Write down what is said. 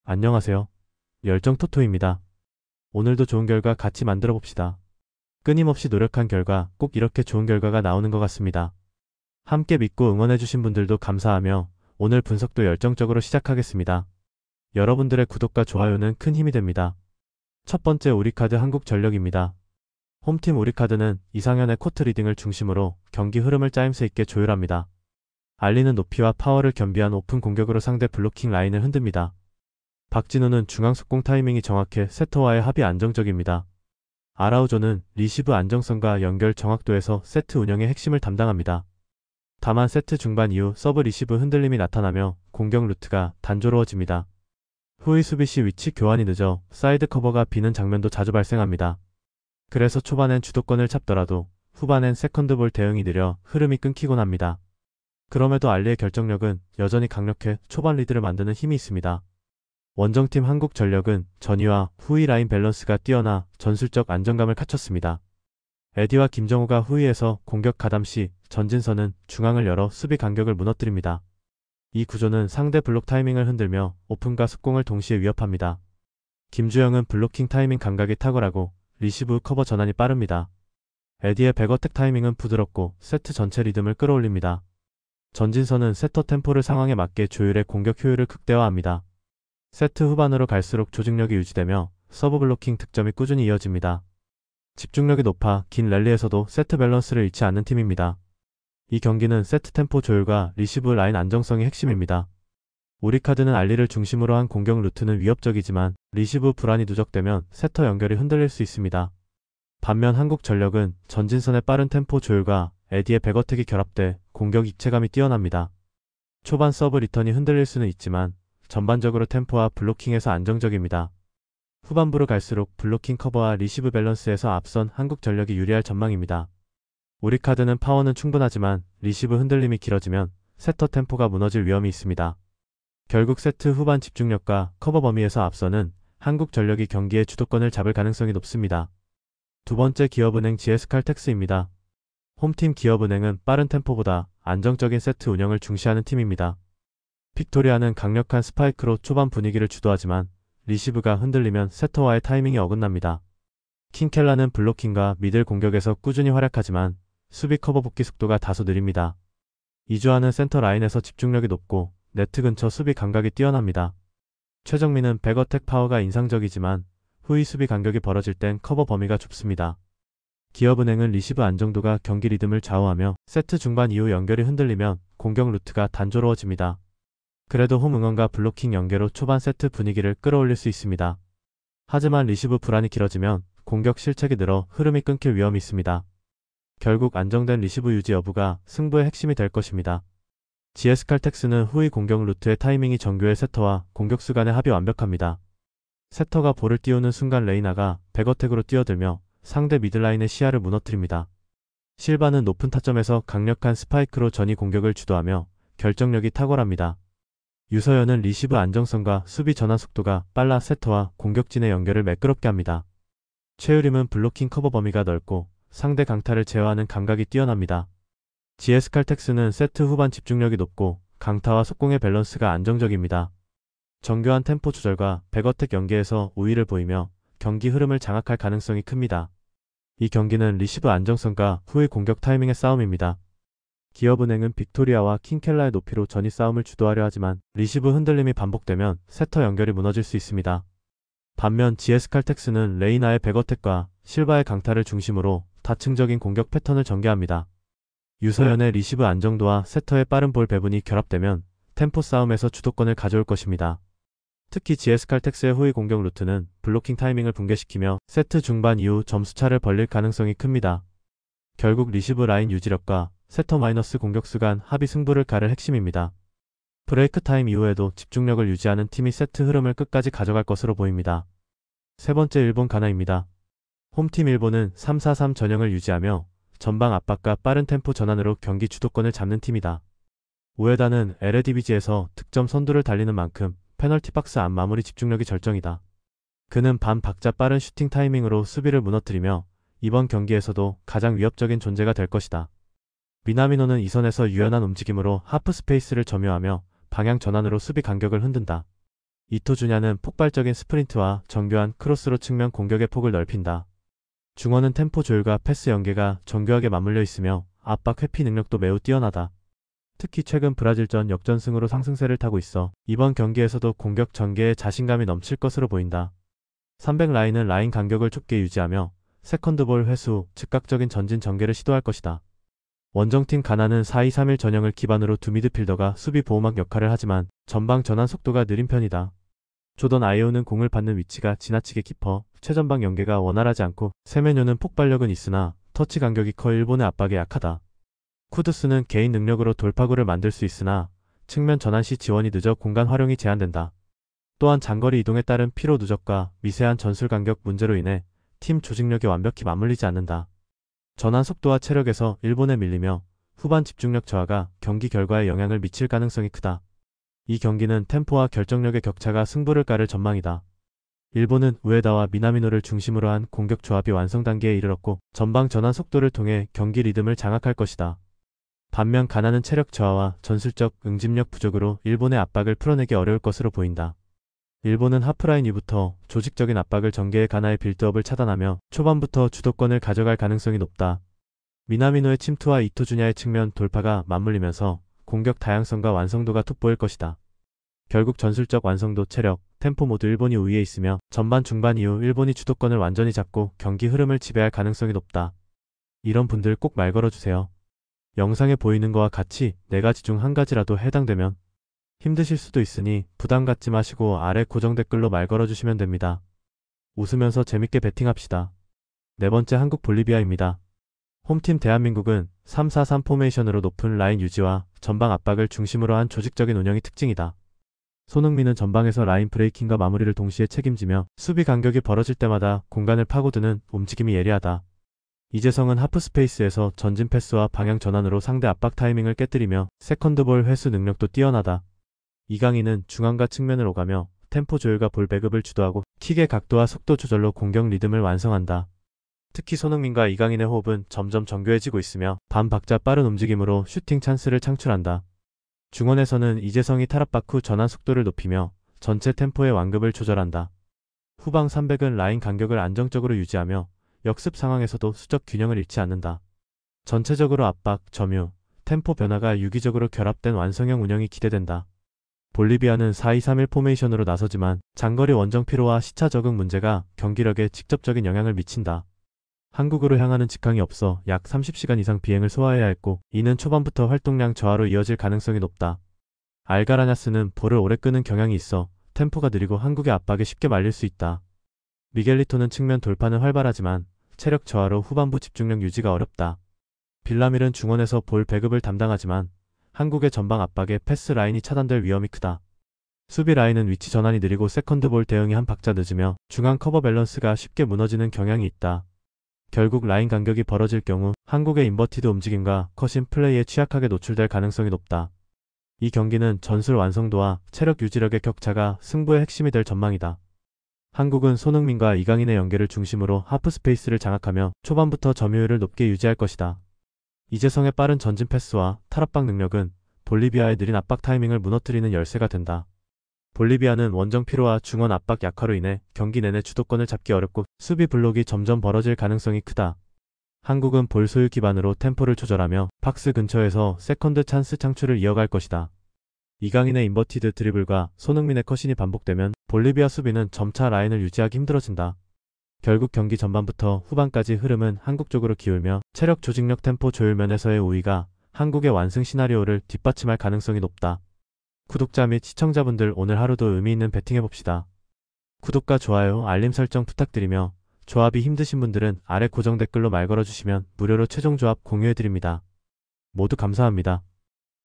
안녕하세요. 열정토토입니다. 오늘도 좋은 결과 같이 만들어 봅시다. 끊임없이 노력한 결과 꼭 이렇게 좋은 결과가 나오는 것 같습니다. 함께 믿고 응원해주신 분들도 감사하며 오늘 분석도 열정적으로 시작하겠습니다. 여러분들의 구독과 좋아요는 큰 힘이 됩니다. 첫 번째 우리카드 한국전력입니다. 홈팀 우리카드는 이상현의 코트 리딩을 중심으로 경기 흐름을 짜임새 있게 조율합니다. 알리는 높이와 파워를 겸비한 오픈 공격으로 상대 블로킹 라인을 흔듭니다. 박진우는 중앙 속공 타이밍이 정확해 세터와의 합이 안정적입니다. 아라우조는 리시브 안정성과 연결 정확도에서 세트 운영의 핵심을 담당합니다. 다만 세트 중반 이후 서브 리시브 흔들림이 나타나며 공격 루트가 단조로워집니다. 후위 수비 시 위치 교환이 늦어 사이드 커버가 비는 장면도 자주 발생합니다. 그래서 초반엔 주도권을 잡더라도 후반엔 세컨드볼 대응이 느려 흐름이 끊기곤 합니다. 그럼에도 알리의 결정력은 여전히 강력해 초반 리드를 만드는 힘이 있습니다. 원정팀 한국전력은 전위와 후위 라인 밸런스가 뛰어나 전술적 안정감을 갖췄습니다. 에디와 김정우가 후위에서 공격 가담 시 전진선은 중앙을 열어 수비 간격을 무너뜨립니다. 이 구조는 상대 블록 타이밍을 흔들며 오픈과 속공을 동시에 위협합니다. 김주영은 블로킹 타이밍 감각이 탁월하고 리시브 커버 전환이 빠릅니다. 에디의 백어택 타이밍은 부드럽고 세트 전체 리듬을 끌어올립니다. 전진선은 세터 템포를 상황에 맞게 조율해 공격 효율을 극대화합니다. 세트 후반으로 갈수록 조직력이 유지되며 서브 블로킹 득점이 꾸준히 이어집니다. 집중력이 높아 긴 랠리에서도 세트 밸런스를 잃지 않는 팀입니다. 이 경기는 세트 템포 조율과 리시브 라인 안정성이 핵심입니다. 우리카드는 알리를 중심으로 한 공격 루트는 위협적이지만 리시브 불안이 누적되면 세터 연결이 흔들릴 수 있습니다. 반면 한국전력은 전진선의 빠른 템포 조율과 에디의 백어택이 결합돼 공격 입체감이 뛰어납니다. 초반 서브 리턴이 흔들릴 수는 있지만 전반적으로 템포와 블로킹에서 안정적입니다. 후반부로 갈수록 블로킹 커버와 리시브 밸런스에서 앞선 한국전력이 유리할 전망입니다. 우리카드는 파워는 충분하지만 리시브 흔들림이 길어지면 세터 템포가 무너질 위험이 있습니다. 결국 세트 후반 집중력과 커버 범위에서 앞서는 한국전력이 경기의 주도권을 잡을 가능성이 높습니다. 두 번째 기업은행 GS칼텍스입니다. 홈팀 기업은행은 빠른 템포보다 안정적인 세트 운영을 중시하는 팀입니다. 빅토리아는 강력한 스파이크로 초반 분위기를 주도하지만 리시브가 흔들리면 세터와의 타이밍이 어긋납니다. 킹켈라는 블로킹과 미들 공격에서 꾸준히 활약하지만 수비 커버 복귀 속도가 다소 느립니다. 이주하는 센터 라인에서 집중력이 높고 네트 근처 수비 감각이 뛰어납니다. 최정민은 백어택 파워가 인상적이지만 후위 수비 간격이 벌어질 땐 커버 범위가 좁습니다. 기업은행은 리시브 안정도가 경기 리듬을 좌우하며 세트 중반 이후 연결이 흔들리면 공격 루트가 단조로워집니다. 그래도 홈 응원과 블로킹 연계로 초반 세트 분위기를 끌어올릴 수 있습니다. 하지만 리시브 불안이 길어지면 공격 실책이 늘어 흐름이 끊길 위험이 있습니다. 결국 안정된 리시브 유지 여부가 승부의 핵심이 될 것입니다. GS칼텍스는 후위 공격 루트의 타이밍이 정교해 세터와 공격수 간의 합이 완벽합니다. 세터가 볼을 띄우는 순간 레이나가 백어택으로 뛰어들며 상대 미들라인의 시야를 무너뜨립니다. 실바는 높은 타점에서 강력한 스파이크로 전위 공격을 주도하며 결정력이 탁월합니다. 유서연은 리시브 안정성과 수비 전환 속도가 빨라 세터와 공격진의 연결을 매끄럽게 합니다. 최유림은 블로킹 커버 범위가 넓고 상대 강타를 제어하는 감각이 뛰어납니다. GS칼텍스는 세트 후반 집중력이 높고 강타와 속공의 밸런스가 안정적입니다. 정교한 템포 조절과 백어택 연계에서 우위를 보이며 경기 흐름을 장악할 가능성이 큽니다. 이 경기는 리시브 안정성과 후위 공격 타이밍의 싸움입니다. 기업은행은 빅토리아와 킹켈라의 높이로 전위 싸움을 주도하려 하지만 리시브 흔들림이 반복되면 세터 연결이 무너질 수 있습니다. 반면 GS칼텍스는 레이나의 백어택과 실바의 강타를 중심으로 다층적인 공격 패턴을 전개합니다. 유서연의 리시브 안정도와 세터의 빠른 볼 배분이 결합되면 템포 싸움에서 주도권을 가져올 것입니다. 특히 GS칼텍스의 후위 공격 루트는 블로킹 타이밍을 붕괴시키며 세트 중반 이후 점수차를 벌릴 가능성이 큽니다. 결국 리시브 라인 유지력과 세터 마이너스 공격수 간 합이 승부를 가를 핵심입니다. 브레이크 타임 이후에도 집중력을 유지하는 팀이 세트 흐름을 끝까지 가져갈 것으로 보입니다. 세 번째 일본 가나입니다. 홈팀 일본은 3-4-3 전형을 유지하며 전방 압박과 빠른 템포 전환으로 경기 주도권을 잡는 팀이다. 우에다는 LADBG에서 득점 선두를 달리는 만큼 페널티 박스 안 마무리 집중력이 절정이다. 그는 반 박자 빠른 슈팅 타이밍으로 수비를 무너뜨리며 이번 경기에서도 가장 위협적인 존재가 될 것이다. 미나미노는 이선에서 유연한 움직임으로 하프 스페이스를 점유하며 방향 전환으로 수비 간격을 흔든다. 이토주냐는 폭발적인 스프린트와 정교한 크로스로 측면 공격의 폭을 넓힌다. 중원은 템포 조율과 패스 연계가 정교하게 맞물려 있으며 압박 회피 능력도 매우 뛰어나다. 특히 최근 브라질전 역전승으로 상승세를 타고 있어 이번 경기에서도 공격 전개에 자신감이 넘칠 것으로 보인다. 300 라인은 라인 간격을 좁게 유지하며 세컨드볼 회수, 즉각적인 전진 전개를 시도할 것이다. 원정팀 가나는 4-2-3-1 전형을 기반으로 두 미드필더가 수비 보호막 역할을 하지만 전방 전환 속도가 느린 편이다. 조던 아이오는 공을 받는 위치가 지나치게 깊어 최전방 연계가 원활하지 않고 세메뇨는 폭발력은 있으나 터치 간격이 커 일본의 압박에 약하다. 쿠두스는 개인 능력으로 돌파구를 만들 수 있으나 측면 전환 시 지원이 늦어 공간 활용이 제한된다. 또한 장거리 이동에 따른 피로 누적과 미세한 전술 간격 문제로 인해 팀 조직력이 완벽히 맞물리지 않는다. 전환 속도와 체력에서 일본에 밀리며 후반 집중력 저하가 경기 결과에 영향을 미칠 가능성이 크다. 이 경기는 템포와 결정력의 격차가 승부를 가를 전망이다. 일본은 우에다와 미나미노를 중심으로 한 공격 조합이 완성 단계에 이르렀고 전방 전환 속도를 통해 경기 리듬을 장악할 것이다. 반면 가나는 체력 저하와 전술적 응집력 부족으로 일본의 압박을 풀어내기 어려울 것으로 보인다. 일본은 하프라인 위부터 조직적인 압박을 전개해 가나의 빌드업을 차단하며 초반부터 주도권을 가져갈 가능성이 높다. 미나미노의 침투와 이토주냐의 측면 돌파가 맞물리면서 공격 다양성과 완성도가 돋보일 것이다. 결국 전술적 완성도, 체력, 템포 모두 일본이 우위에 있으며 전반 중반 이후 일본이 주도권을 완전히 잡고 경기 흐름을 지배할 가능성이 높다. 이런 분들 꼭 말 걸어주세요. 영상에 보이는 거와 같이 4가지 중 한 가지라도 해당되면 힘드실 수도 있으니 부담 갖지 마시고 아래 고정 댓글로 말 걸어주시면 됩니다. 웃으면서 재밌게 배팅합시다. 네 번째 한국 볼리비아입니다. 홈팀 대한민국은 3-4-3 포메이션으로 높은 라인 유지와 전방 압박을 중심으로 한 조직적인 운영이 특징이다. 손흥민은 전방에서 라인 브레이킹과 마무리를 동시에 책임지며 수비 간격이 벌어질 때마다 공간을 파고드는 움직임이 예리하다. 이재성은 하프스페이스에서 전진 패스와 방향 전환으로 상대 압박 타이밍을 깨뜨리며 세컨드볼 회수 능력도 뛰어나다. 이강인은 중앙과 측면을 오가며 템포 조율과 볼 배급을 주도하고 킥의 각도와 속도 조절로 공격 리듬을 완성한다. 특히 손흥민과 이강인의 호흡은 점점 정교해지고 있으며 반박자 빠른 움직임으로 슈팅 찬스를 창출한다. 중원에서는 이재성이 탈압박 후 전환 속도를 높이며 전체 템포의 완급을 조절한다. 후방 300은 라인 간격을 안정적으로 유지하며 역습 상황에서도 수적 균형을 잃지 않는다. 전체적으로 압박, 점유, 템포 변화가 유기적으로 결합된 완성형 운영이 기대된다. 볼리비아는 4-2-3-1 포메이션으로 나서지만 장거리 원정 피로와 시차 적응 문제가 경기력에 직접적인 영향을 미친다. 한국으로 향하는 직항이 없어 약 30시간 이상 비행을 소화해야 했고 이는 초반부터 활동량 저하로 이어질 가능성이 높다. 알가라냐스는 볼을 오래 끄는 경향이 있어 템포가 느리고 한국의 압박에 쉽게 말릴 수 있다. 미겔리토는 측면 돌파는 활발하지만 체력 저하로 후반부 집중력 유지가 어렵다. 빌라밀은 중원에서 볼 배급을 담당하지만 한국의 전방 압박에 패스 라인이 차단될 위험이 크다. 수비 라인은 위치 전환이 느리고 세컨드볼 대응이 한 박자 늦으며 중앙 커버 밸런스가 쉽게 무너지는 경향이 있다. 결국 라인 간격이 벌어질 경우 한국의 인버티드 움직임과 컷인 플레이에 취약하게 노출될 가능성이 높다. 이 경기는 전술 완성도와 체력 유지력의 격차가 승부의 핵심이 될 전망이다. 한국은 손흥민과 이강인의 연계를 중심으로 하프 스페이스를 장악하며 초반부터 점유율을 높게 유지할 것이다. 이재성의 빠른 전진 패스와 탈압박 능력은 볼리비아의 느린 압박 타이밍을 무너뜨리는 열쇠가 된다. 볼리비아는 원정 피로와 중원 압박 약화로 인해 경기 내내 주도권을 잡기 어렵고 수비 블록이 점점 벌어질 가능성이 크다. 한국은 볼 소유 기반으로 템포를 조절하며 박스 근처에서 세컨드 찬스 창출을 이어갈 것이다. 이강인의 인버티드 드리블과 손흥민의 컷신이 반복되면 볼리비아 수비는 점차 라인을 유지하기 힘들어진다. 결국 경기 전반부터 후반까지 흐름은 한국 쪽으로 기울며 체력 조직력 템포 조율 면에서의 우위가 한국의 완승 시나리오를 뒷받침할 가능성이 높다. 구독자 및 시청자분들 오늘 하루도 의미있는 배팅해봅시다. 구독과 좋아요, 알림 설정 부탁드리며 조합이 힘드신 분들은 아래 고정 댓글로 말 걸어주시면 무료로 최종 조합 공유해드립니다. 모두 감사합니다.